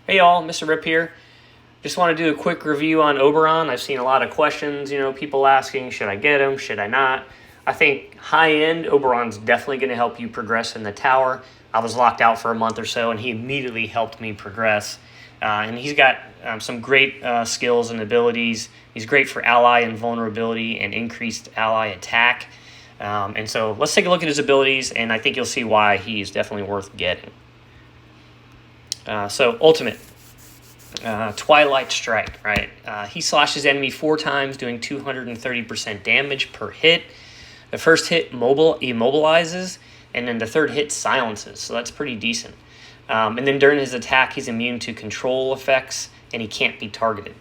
Hey y'all, Mr. Rip here. Just want to do a quick review on Oberon. I've seen a lot of questions, people asking, should I get him, should I not? I think high-end Oberon's definitely going to help you progress in the tower. I was locked out for a month or so, and he immediately helped me progress. And he's got some great skills and abilities. He's great for ally invulnerability and increased ally attack. And so let's take a look at his abilities, and I think you'll see why he is definitely worth getting. So ultimate, Twilight Strike, right? He slashes enemy 4 times, doing 230% damage per hit. The first hit immobilizes, and then the third hit silences, so that's pretty decent. And then during his attack, he's immune to control effects, and he can't be targeted.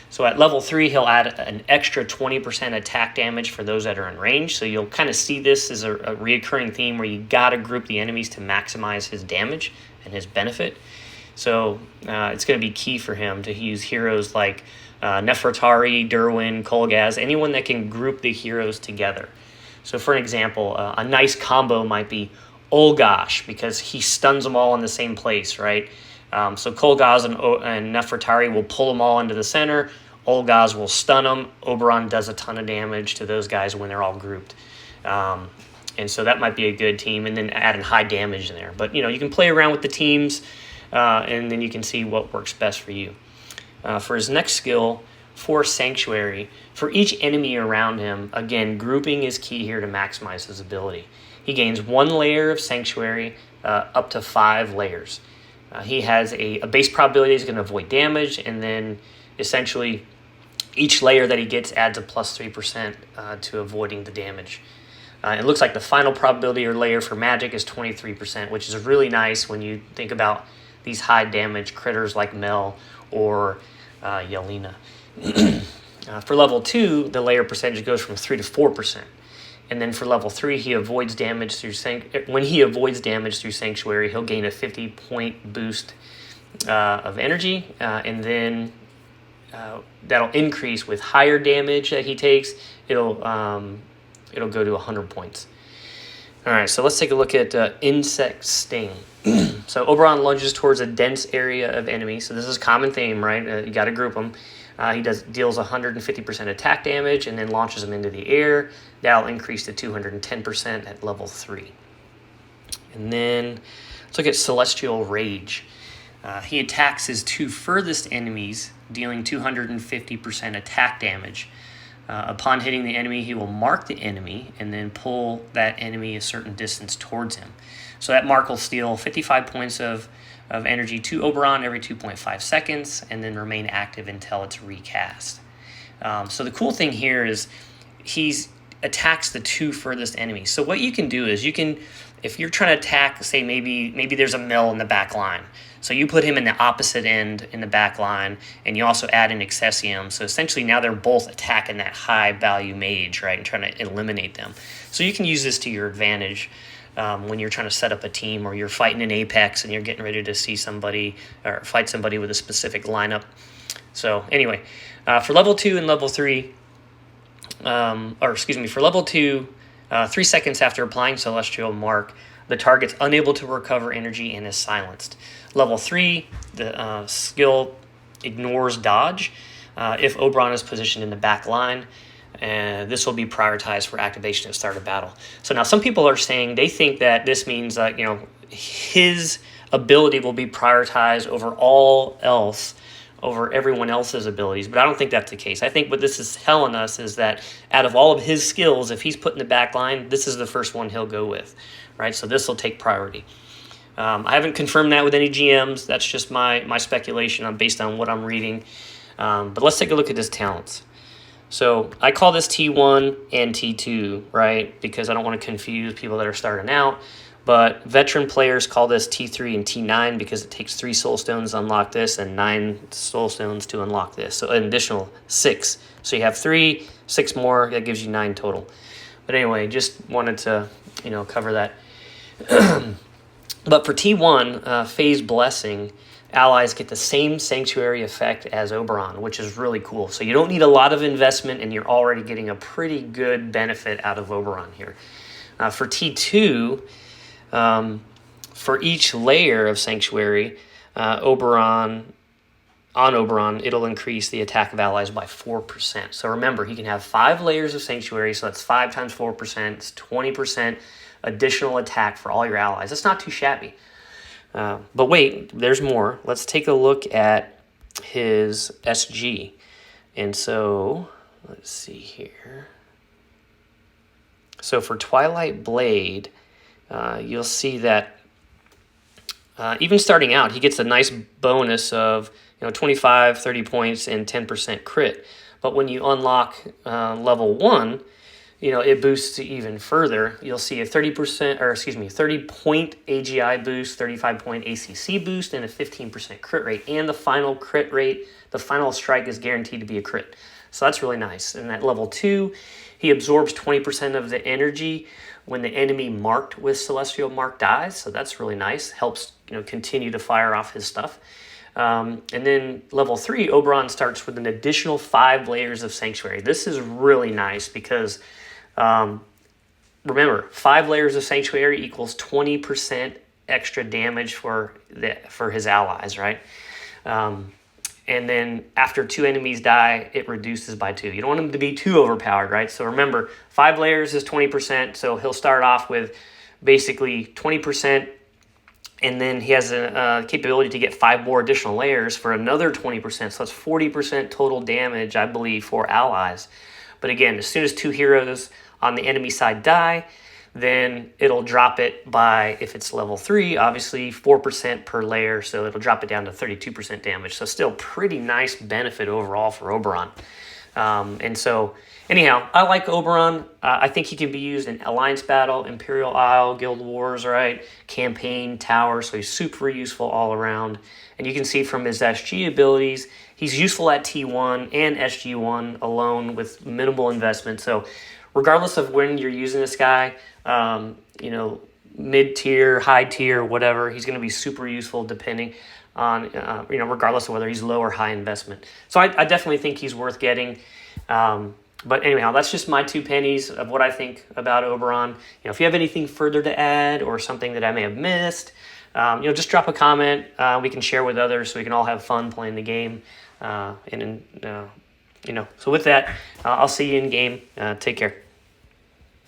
So at level 3, he'll add an extra 20% attack damage for those that are in range. So you'll kind of see this as a reoccurring theme where you got to group the enemies to maximize his damage and his benefit. So it's going to be key for him to use heroes like Nefertari, Derwin, Kolgaz, anyone that can group the heroes together. So for an example, a nice combo might be Olgash, because he stuns them all in the same place, right? So Kolgaz and Nefertari will pull them all into the center. Olgaz will stun them. Oberon does a ton of damage to those guys when they're all grouped. And so that might be a good team, and then adding high damage in there. But, you can play around with the teams, and then you can see what works best for you. For his next skill, for Sanctuary, for each enemy around him, again, grouping is key here to maximize his ability. He gains 1 layer of Sanctuary, up to 5 layers. He has a base probability he's going to avoid damage, and then essentially each layer that he gets adds a plus 3% to avoiding the damage. It looks like the final probability or layer for magic is 23%, which is really nice when you think about these high damage critters like Mel or Yelena. For level 2, the layer percentage goes from 3 to 4%. And then for level 3, he avoids damage through when he avoids damage through Sanctuary, he'll gain a 50-point boost of energy, and then that'll increase with higher damage that he takes. It'll go to 100 points. All right, so let's take a look at Insect Sting. So Oberon lunges towards a dense area of enemies. So this is a common theme, right? You got to group them. He deals 150% attack damage and then launches them into the air. That'll increase to 210% at level 3. And then let's look at Celestial Rage. He attacks his 2 furthest enemies, dealing 250% attack damage. Upon hitting the enemy, he will mark the enemy and then pull that enemy a certain distance towards him. So that mark will steal 55 points of energy to Oberon every 2.5 seconds and then remain active until it's recast. So the cool thing here is he attacks the 2 furthest enemies. So what you can do is if you're trying to attack, say maybe there's a Mel in the back line. So you put him in the opposite end in the back line, and you also add an Excessium. So essentially now they're both attacking that high value mage, right, and trying to eliminate them. So you can use this to your advantage when you're trying to set up a team, or you're fighting an Apex and you're getting ready to see somebody or fight somebody with a specific lineup. So anyway, for level 2 and level 3, for level 2, 3 seconds after applying Celestial Mark, the target's unable to recover energy and is silenced. Level 3, the skill ignores dodge if Oberon is positioned in the back line. This will be prioritized for activation at the start of battle. So now some people are saying they think that this means that his ability will be prioritized over everyone else's abilities, but I don't think that's the case. I think what this is telling us is that out of all of his skills, if he's put in the back line, this is the first one he'll go with, right? So this will take priority. I haven't confirmed that with any GMs. That's just my speculation based on what I'm reading. But let's take a look at his talents. So I call this T1 and T2, right? Because I don't want to confuse people that are starting out. But veteran players call this T3 and T9 because it takes 3 soul stones to unlock this and 9 soul stones to unlock this. So an additional 6. So you have 3, 6 more, that gives you 9 total. But anyway, just wanted to, cover that. But for T1, Phase Blessing, allies get the same Sanctuary effect as Oberon, which is really cool. So you don't need a lot of investment, and you're already getting a pretty good benefit out of Oberon here. For T2, for each layer of Sanctuary, Oberon on Oberon, it'll increase the attack of allies by 4%. So remember, he can have 5 layers of Sanctuary, so that's 5 times 4%. It's 20% additional attack for all your allies. That's not too shabby. But wait, there's more. Let's take a look at his SG. And so, let's see here. So for Twilight Blade, you'll see that even starting out, he gets a nice bonus of 25, 30 points, and 10% crit. But when you unlock level 1, it boosts even further. You'll see a 30 point AGI boost, 35 point ACC boost, and a 15% crit rate. And the final crit rate, the final strike is guaranteed to be a crit. So that's really nice. And at level 2, he absorbs 20% of the energy when the enemy marked with Celestial Mark dies. So that's really nice. Helps continue to fire off his stuff. And then level 3, Oberon starts with an additional 5 layers of Sanctuary. This is really nice because remember, 5 layers of Sanctuary equals 20% extra damage for his allies, right? And then after 2 enemies die, it reduces by 2. You don't want him to be too overpowered, right? So remember, 5 layers is 20%, so he'll start off with basically 20%, and then he has a capability to get 5 more additional layers for another 20%, so that's 40% total damage, I believe, for allies. But again, as soon as 2 heroes on the enemy side die, then it'll drop it by, if it's level 3, obviously 4% per layer, so it'll drop it down to 32% damage. So still pretty nice benefit overall for Oberon. And so, anyhow, I like Oberon. I think he can be used in Alliance Battle, Imperial Isle, Guild Wars, right? Campaign, Tower, so he's super useful all around. And you can see from his SG abilities, he's useful at T1 and SG1 alone with minimal investment. So regardless of when you're using this guy, mid-tier, high-tier, whatever, he's going to be super useful depending on, regardless of whether he's low or high investment. So I definitely think he's worth getting. But anyhow, that's just my 2 pennies of what I think about Oberon. If you have anything further to add or something that I may have missed, just drop a comment. We can share with others so we can all have fun playing the game. So with that, I'll see you in game. Take care.